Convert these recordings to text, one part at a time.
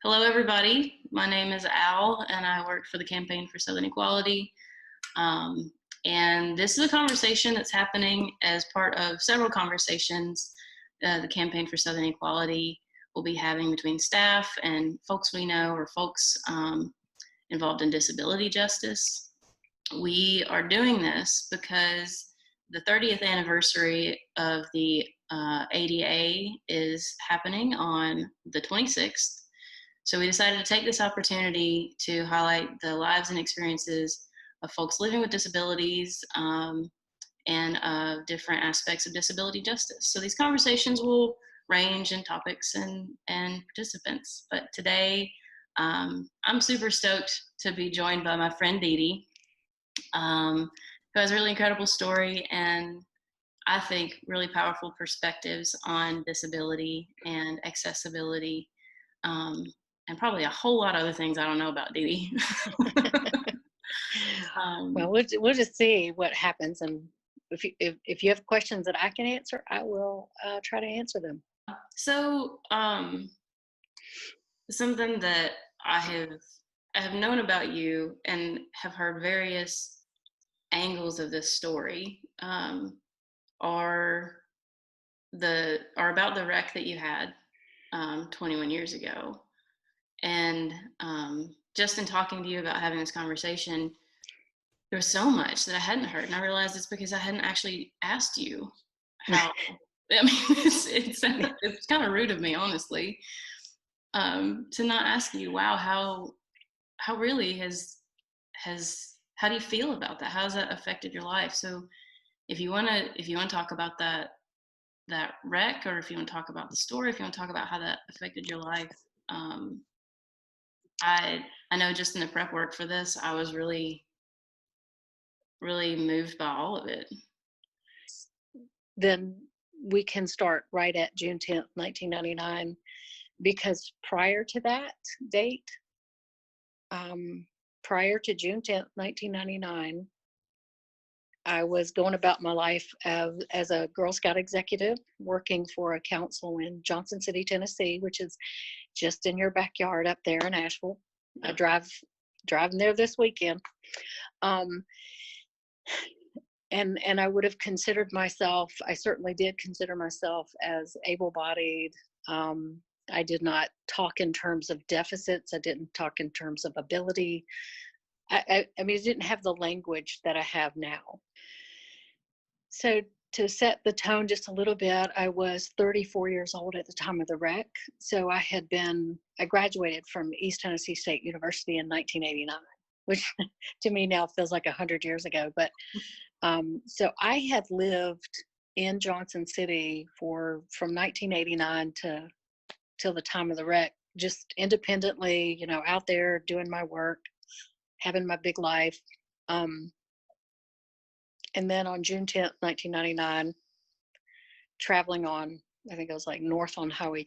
Hello, everybody. My name is Al, and I work for the Campaign for Southern Equality. And this is a conversation that's happening as part of several conversations the Campaign for Southern Equality will be having between staff and folks we know or folks involved in disability justice. We are doing this because the 30th anniversary of the ADA is happening on the 26th. So we decided to take this opportunity to highlight the lives and experiences of folks living with disabilities and different aspects of disability justice. So these conversations will range in topics and participants. But today, I'm super stoked to be joined by my friend Dede, who has a really incredible story and I think really powerful perspectives on disability and accessibility. And probably a whole lot of other things I don't know about Dede. Well, we'll just see what happens, and if you have questions that I can answer, I will try to answer them. So, something that I have known about you and have heard various angles of this story are about the wreck that you had 21 years ago. And just in talking to you about having this conversation, there was so much that I hadn't heard, and I realized it's because I hadn't actually asked you how. I mean, it's kind of rude of me, honestly, to not ask you. Wow, how really how do you feel about that? How has that affected your life? So, if you want to talk about that wreck, or if you want to talk about the story, if you want to talk about how that affected your life. I know just in the prep work for this, I was really, really moved by all of it. Then we can start right at June 10th, 1999, because prior to that date, prior to June 10th, 1999, I was going about my life as a Girl Scout executive, working for a council in Johnson City, Tennessee, which is just in your backyard up there in Asheville. I driving there this weekend. And I would have considered myself, I certainly did consider myself as able-bodied. I did not talk in terms of deficits. I didn't talk in terms of ability. I mean, I didn't have the language that I have now. So to set the tone just a little bit, I was 34 years old at the time of the wreck. So I graduated from East Tennessee State University in 1989, which to me now feels like 100 years ago. But so I had lived in Johnson City from 1989 till the time of the wreck, just independently, out there doing my work, having my big life. And then on June 10th, 1999, traveling on, I think it was like north on Highway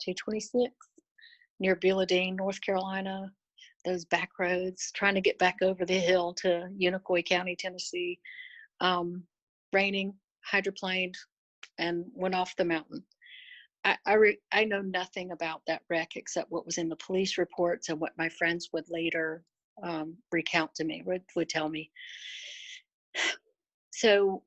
226, near Billadine, North Carolina, those back roads, trying to get back over the hill to Unicoi County, Tennessee, raining, hydroplaned, and went off the mountain. I know nothing about that wreck except what was in the police reports and what my friends would later recount to me, would tell me. So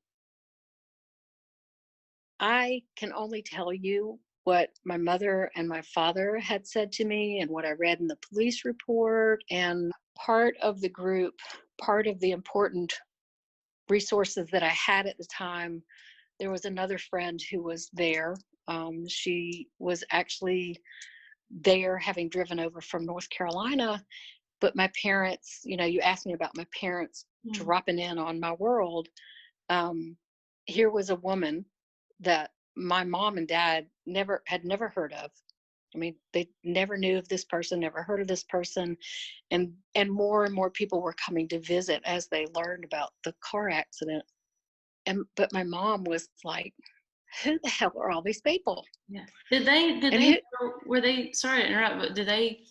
I can only tell you what my mother and my father had said to me and what I read in the police report. And part of the group, part of the important resources that I had at the time, there was another friend who was there. She was actually there having driven over from North Carolina. But my parents, you asked me about my parents dropping in on my world. Here was a woman that my mom and dad had never heard of. I mean, they never knew of this person, never heard of this person. And more and more people were coming to visit as they learned about the car accident. But my mom was like, who the hell are all these people? Yeah. Were they, sorry to interrupt, but they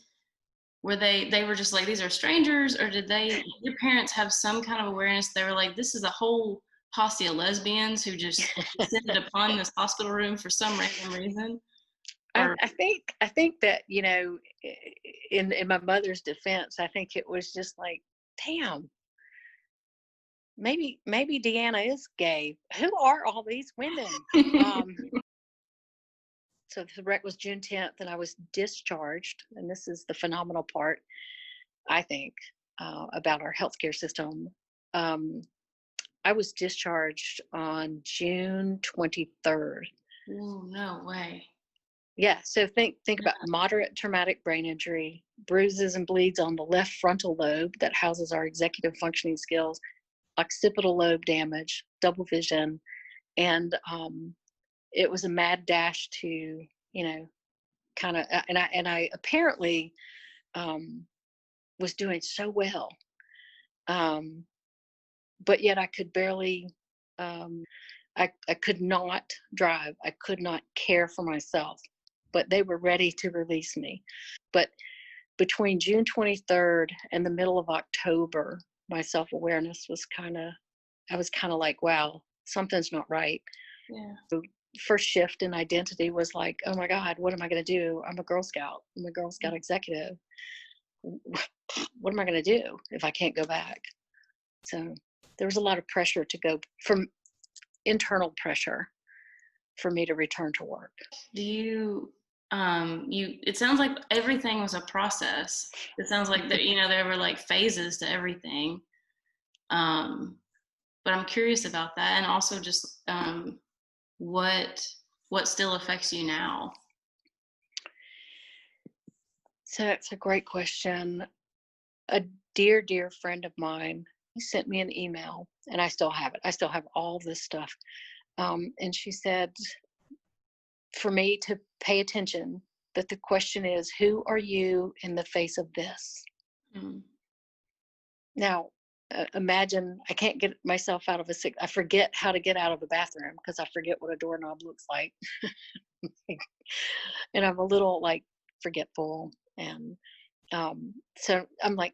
were just like, these are strangers, or did your parents have some kind of awareness? They were like, this is a whole posse of lesbians who just descended upon this hospital room for some random reason? Or I think that, you know, in my mother's defense, I think it was just like, damn, maybe Deanna is gay. Who are all these women? Um, so the wreck was June 10th, and I was discharged. And this is the phenomenal part, I think, about our healthcare system. Um, I was discharged on June 23rd. ooh, no way. Yeah, so think about moderate traumatic brain injury, bruises and bleeds on the left frontal lobe that houses our executive functioning skills, occipital lobe damage, double vision, and it was a mad dash to, you know, kind of, and I apparently um, was doing so well, um, but yet I could barely. I could not drive. I could not care for myself, but they were ready to release me. But between June 23rd and the middle of October, my self-awareness was I was kind of like, wow, something's not right. Yeah. So first shift in identity was like, oh my God, what am I going to do? I'm a Girl Scout. I'm a Girl Scout executive. What am I going to do if I can't go back? So there was a lot of pressure to go from internal pressure for me to return to work. Do you it sounds like everything was a process. It sounds like that, there were like phases to everything. Um, but I'm curious about that, and also just what what still affects you now. So that's a great question. A dear friend of mine, he sent me an email, and I still have it. I still have all this stuff. And she said for me to pay attention, that the question is, who are you in the face of this? Mm. Now, imagine I can't get myself out of I forget how to get out of the bathroom because I forget what a doorknob looks like. And I'm a little like forgetful. And so I'm like,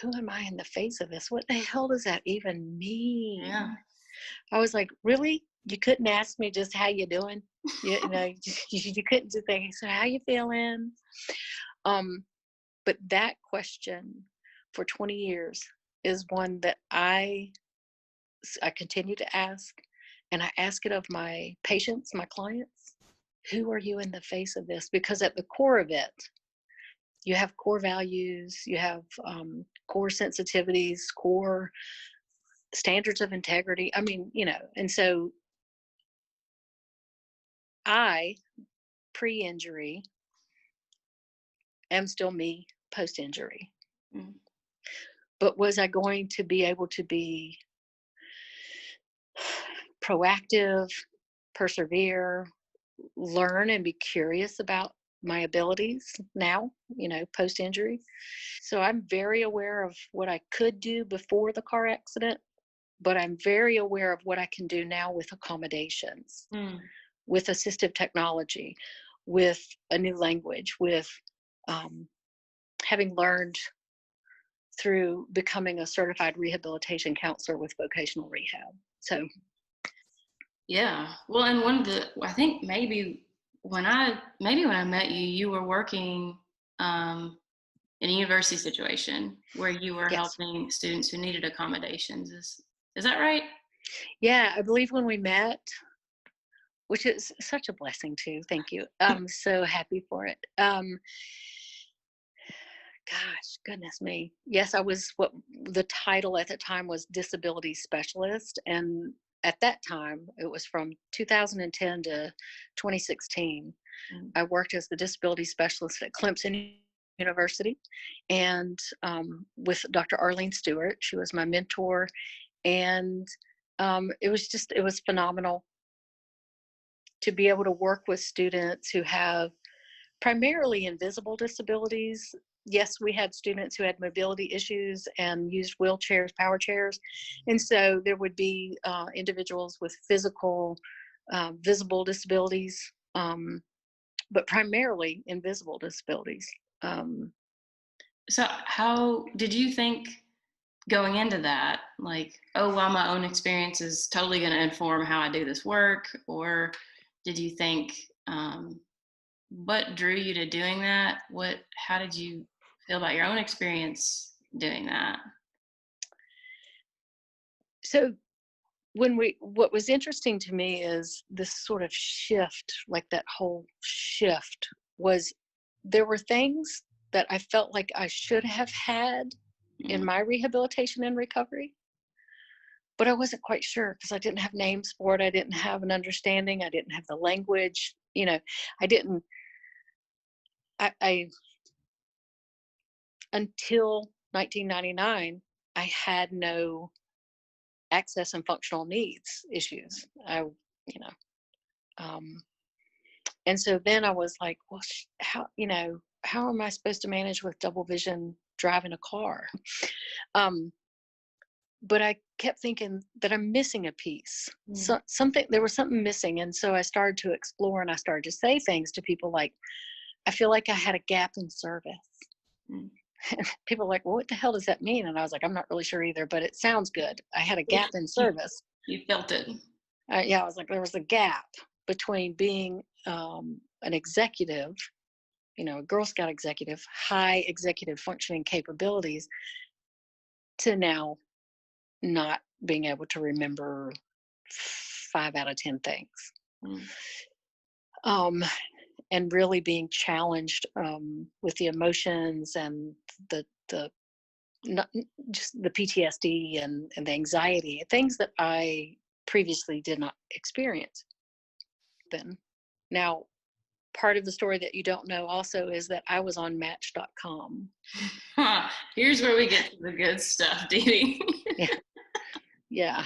who am I in the face of this? What the hell does that even mean? Yeah. I was like, really? You couldn't ask me just how you doing? You know, you couldn't just say, so how you feeling? But that question for 20 years is one that I continue to ask, and I ask it of my patients, my clients. Who are you in the face of this? Because at the core of it, you have core values, you have core sensitivities, core standards of integrity. I mean, and so I, pre-injury, am still me post-injury. Mm. But was I going to be able to be proactive, persevere, learn, and be curious about my abilities now, post-injury? So I'm very aware of what I could do before the car accident, but I'm very aware of what I can do now with accommodations, with assistive technology, with a new language, with having learned through becoming a certified rehabilitation counselor with vocational rehab. So, yeah. Well, and I think when I met you, you were working in a university situation where you were yes. helping students who needed accommodations. Is that right? Yeah, I believe when we met, which is such a blessing too. Thank you. I'm so happy for it. Gosh, goodness me. Yes, I was what the title at the time was disability specialist. And at that time, it was from 2010 to 2016. I worked as the disability specialist at Clemson University, and with Dr. Arlene Stewart. She was my mentor. And it was phenomenal to be able to work with students who have primarily invisible disabilities. Yes, we had students who had mobility issues and used wheelchairs, power chairs. And so there would be individuals with physical, visible disabilities, but primarily invisible disabilities. So how did you think going into that, like, oh, well, my own experience is totally going to inform how I do this work? Or did you think, what drew you to doing that? How did you feel about your own experience doing that? So what was interesting to me is this sort of shift, like that whole shift was, there were things that I felt like I should have had in Mm, my rehabilitation and recovery, but I wasn't quite sure because I didn't have names for it. I didn't have an understanding. I didn't have the language. I didn't, I until 1999, I had no access and functional needs issues. You know, um, and so then I was like, well, how am I supposed to manage with double vision driving a car? Um, but I kept thinking that I'm missing a piece. mm, So there was something missing. And so I started to explore and I started to say things to people like, I feel like I had a gap in service. mm. People were like, well, what the hell does that mean? And I was like, I'm not really sure either, but it sounds good. I had a gap in You service. you felt it. Yeah, I was like, there was a gap between being an executive, a Girl Scout executive, high executive functioning capabilities, to now not being able to remember 5 out of 10 things. Mm, Um, and really being challenged with the emotions and the not just the PTSD and the anxiety, things that I previously did not experience then. Now, part of the story that you don't know also is that I was on Match.com. Huh. Here's where we get to the good stuff, Dede. Yeah, yeah.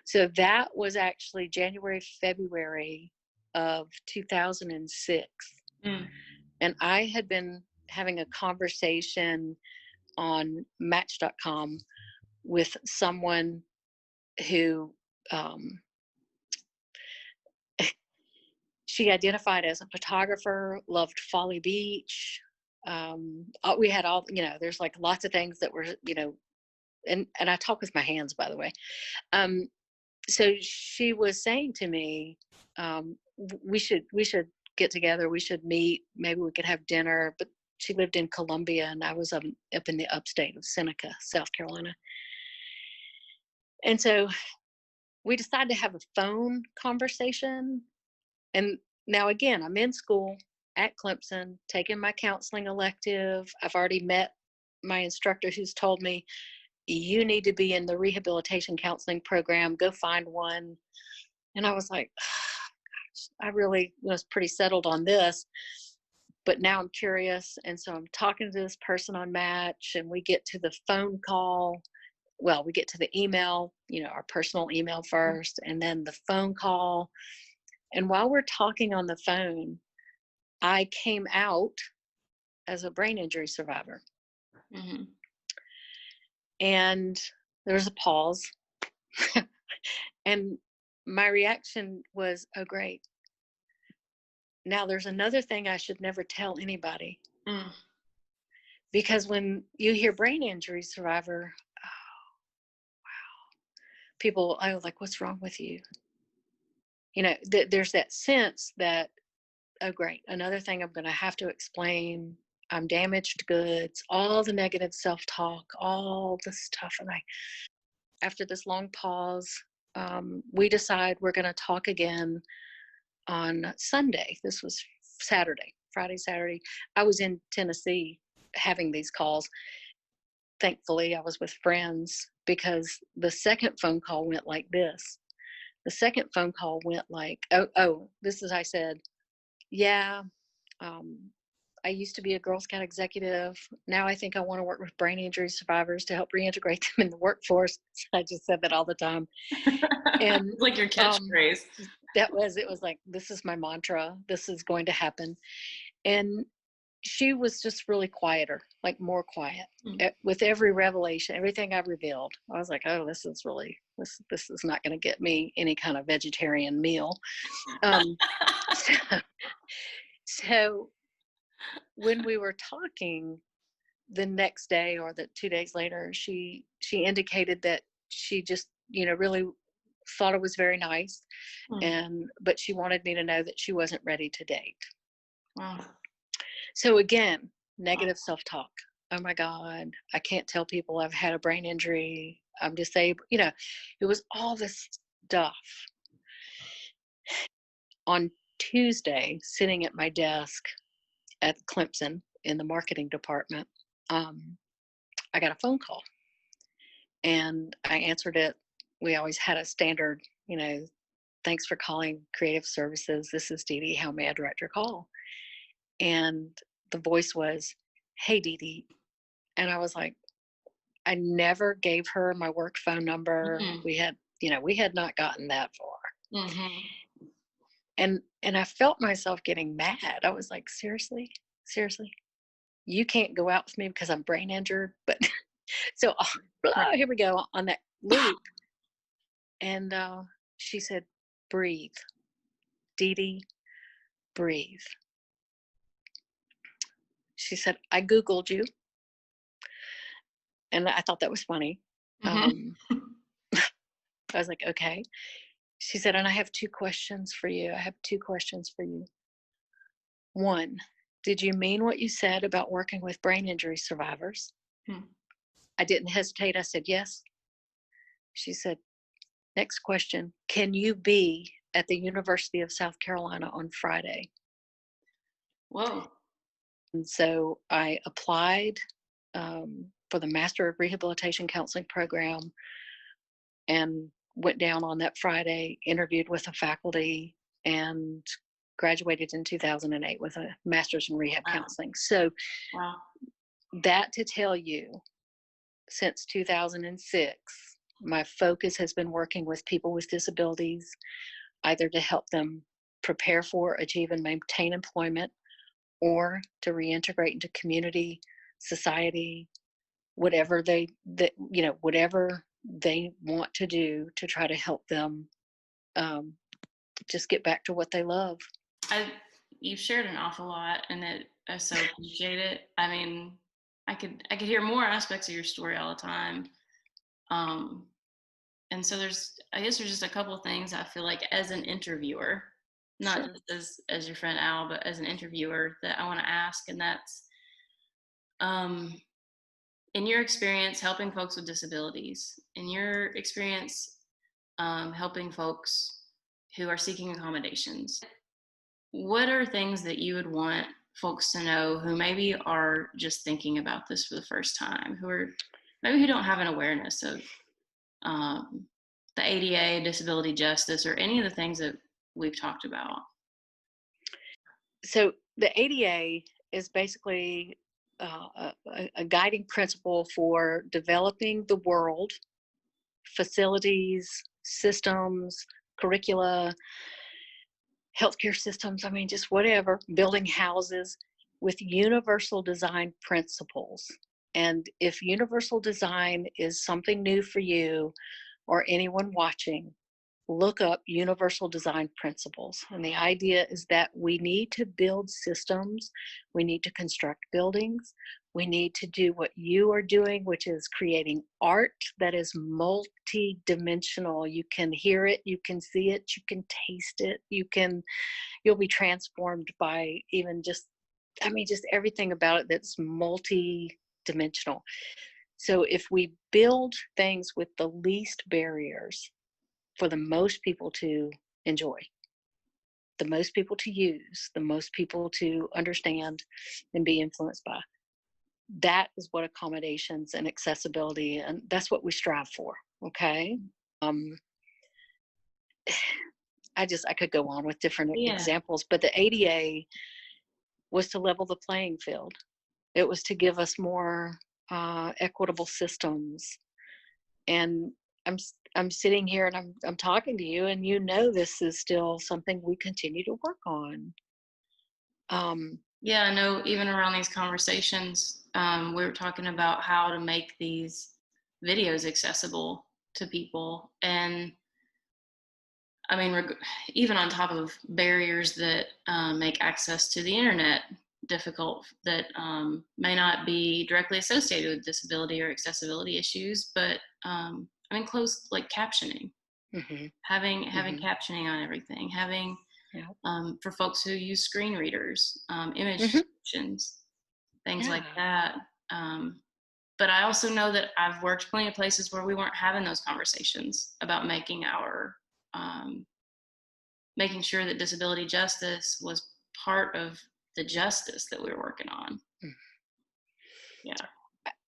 So that was actually January, February of 2006. Mm, And I had been having a conversation on Match.com with someone who um, she identified as a photographer, loved Folly Beach. We had all, there's like lots of things that were, and I talk with my hands, by the way. Um, so she was saying to me, we should get together. We should meet. Maybe we could have dinner. But she lived in Columbia, and I was up in the upstate of Seneca, South Carolina. And so we decided to have a phone conversation. And now again, I'm in school at Clemson, taking my counseling elective. I've already met my instructor who's told me, you need to be in the rehabilitation counseling program, go find one. And I was like, I really was pretty settled on this, but now I'm curious. And so I'm talking to this person on Match, and we get to the phone call. Well, we get to the email, our personal email first, and then the phone call. And while we're talking on the phone, I came out as a brain injury survivor. mm-hmm. And there was a pause. And my reaction was, oh, great. Now there's another thing I should never tell anybody. Mm. Because when you hear brain injury survivor, people are like, what's wrong with you? There's that sense that, oh, great, another thing I'm going to have to explain. I'm damaged goods, all the negative self-talk, all the stuff. And after this long pause, we decide we're going to talk again on Sunday. This was Friday, Saturday. I was in Tennessee having these calls. Thankfully, I was with friends, because the second phone call went like this. The second phone call went like, I said, yeah, um, I used to be a Girl Scout executive. Now I think I want to work with brain injury survivors to help reintegrate them in the workforce. I just said that all the time. And It's like your catchphrase. it was like, this is my mantra. This is going to happen. And she was just really quieter, like more quiet. Mm. With every revelation, everything I revealed, I was like, oh, this is not going to get me any kind of vegetarian meal. So, so when we were talking the next day or the 2 days later, she indicated that she just, really thought it was very nice. Mm. But she wanted me to know that she wasn't ready to date. Wow. So again, negative self-talk. Oh my God, I can't tell people I've had a brain injury. I'm disabled. It was all this stuff. On Tuesday, sitting at my desk at Clemson in the marketing department, I got a phone call and I answered it. We always had a standard, thanks for calling Creative Services. This is Dede. How may I direct your call? And the voice was, "Hey, Dede." And I was like, I never gave her my work phone number. Mm-hmm. We had not gotten that far. Mm-hmm. And I felt myself getting mad. I was like, seriously, you can't go out with me because I'm brain injured. But so here we go on that loop. And she said, breathe, Dede, breathe. She said, I Googled you. And I thought that was funny. Mm-hmm. I was like, okay. She said, and I have two questions for you. One, did you mean what you said about working with brain injury survivors? Hmm. I didn't hesitate. I said, yes. She said, next question, can you be at the University of South Carolina on Friday? Whoa. And so I applied for the Master of Rehabilitation Counseling program and went down on that Friday, interviewed with the faculty, and graduated in 2008 with a master's in rehab counseling. So Wow. that to tell you, since 2006, my focus has been working with people with disabilities, either to help them prepare for, achieve, and maintain employment, or to reintegrate into community, society, whatever whatever they want to do to try to help them just get back to what they love. You've shared an awful lot, and I so appreciate it. I mean, I could hear more aspects of your story all the time. And so I guess there's just a couple of things I feel like as an interviewer, not Sure. just as your friend Al, but as an interviewer that I want to ask, and that's, um, in your experience helping folks with disabilities, in your experience helping folks who are seeking accommodations, what are things that you would want folks to know who maybe are just thinking about this for the first time, who don't have an awareness of um, the ADA, disability justice, or any of the things that we've talked about? So the ADA is basically a guiding principle for developing the world, facilities, systems, curricula, healthcare systems, I mean, just whatever, building houses with universal design principles. And if universal design is something new for you or anyone watching, look up universal design principles. And the idea is that we need to build systems, we need to construct buildings, we need to do what you are doing, which is creating art that is multi-dimensional. You can hear it, you can see it, you can taste it, you'll be transformed by even just everything about it that's multi-dimensional. So if we build things with the least barriers for the most people to enjoy, the most people to use, the most people to understand and be influenced by, that is what accommodations and accessibility, and that's what we strive for. Okay. um, I could go on with different Yeah. examples, but the ADA was to level the playing field. It was to give us more equitable systems. And I'm sitting here and I'm talking to you, and this is still something we continue to work on. Yeah, I know even around these conversations, we were talking about how to make these videos accessible to people. And I mean, even on top of barriers that make access to the internet difficult, that may not be directly associated with disability or accessibility issues, but I mean, closed like captioning, Mm-hmm. having Mm-hmm. captioning on everything, having Yeah. for folks who use screen readers, image Hmm. descriptions, things like Yeah. that. But I also know that I've worked plenty of places where we weren't having those conversations about um, making sure that disability justice was part of the justice that we were working on. Mm. Yeah.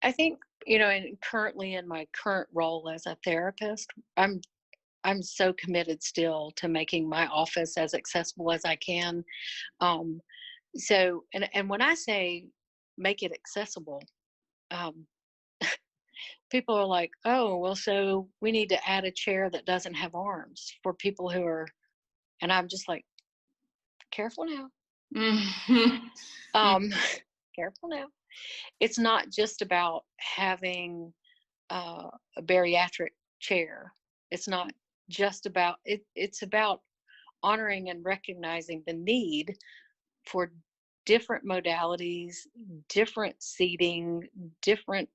I think, and currently in my current role as a therapist, I'm so committed still to making my office as accessible as I can. Um, so, and when I say make it accessible, um, people are like, "Oh, well, so we need to add a chair that doesn't have arms for people who are," and I'm just like, "Careful now, Mhm. um, careful now." It's not just about having a bariatric chair. It's not just about it. It's about honoring and recognizing the need for different modalities, different seating, different,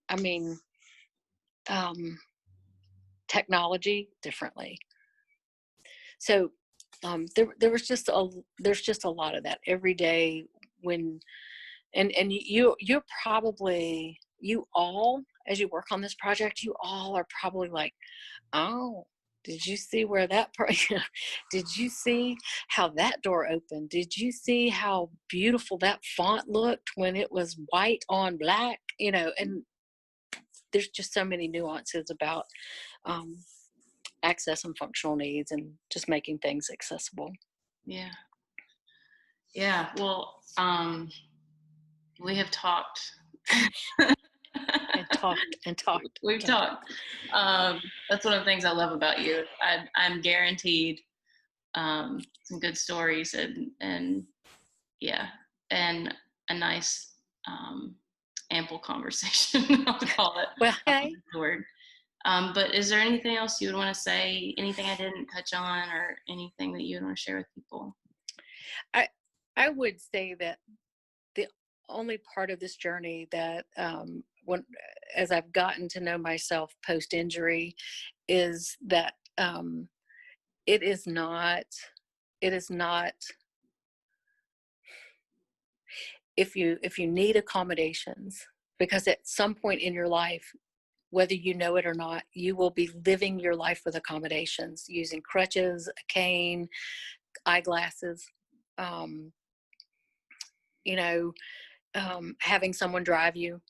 um, technology differently. So there was just there's just a lot of that every day when, and you're probably, you all, as you work on this project, you all are probably like, oh, did you see where that did you see how that door opened? Did you see how beautiful that font looked when it was white on black? And there's just so many nuances about um, access and functional needs and just making things accessible. Yeah. Yeah. Well, we have talked. And talked and talked. We've talked. That's one of the things I love about you. I'm guaranteed some good stories and yeah, and a nice ample conversation. I'll call it. Well, okay. The word. But is there anything else you would want to say? Anything I didn't touch on, or anything that you would want to share with people? I I would say that the only part of this journey that when as I've gotten to know myself post injury is that it is not it is not if you need accommodations, because at some point in your life, whether you know it or not, you will be living your life with accommodations, using crutches, a cane, eyeglasses, um, you know having someone drive you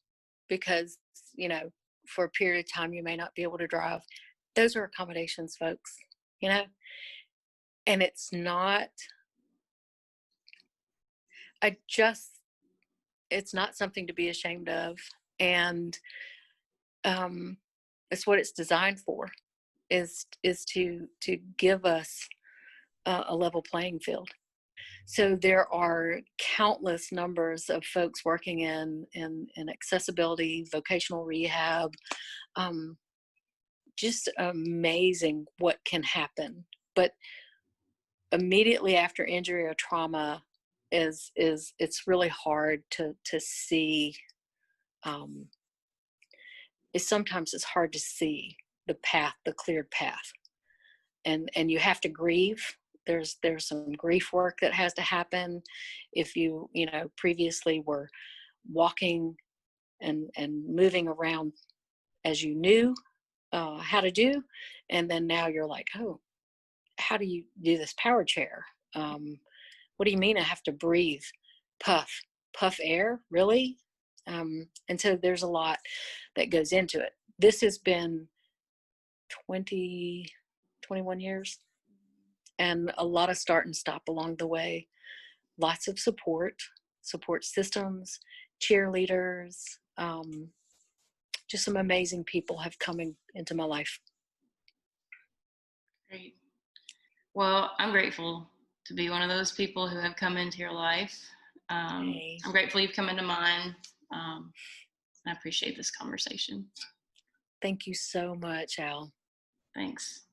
because, you know, for a period of time you may not be able to drive. Those are accommodations, folks, you know? And it's not, I just, it's not something to be ashamed of. And um, it's what it's designed for, is to give us a level playing field. So there are countless numbers of folks working in accessibility, vocational rehab, um, just amazing what can happen. But immediately after injury or trauma is it's really hard to see. Um, sometimes it's hard to see the path, the cleared path, and you have to grieve. There's some grief work that has to happen. If you previously were walking and moving around as you knew how to do, and then now you're like, oh, how do you do this power chair? What do you mean I have to breathe? Puff, puff air, really? And so there's a lot that goes into it. This has been 21 years, and a lot of start and stop along the way. Lots of support systems, cheerleaders, just some amazing people have come into my life. Great. Well, I'm grateful to be one of those people who have come into your life. Hey, I'm grateful you've come into mine. Um, I appreciate this conversation. thank you so much, Al. Thanks.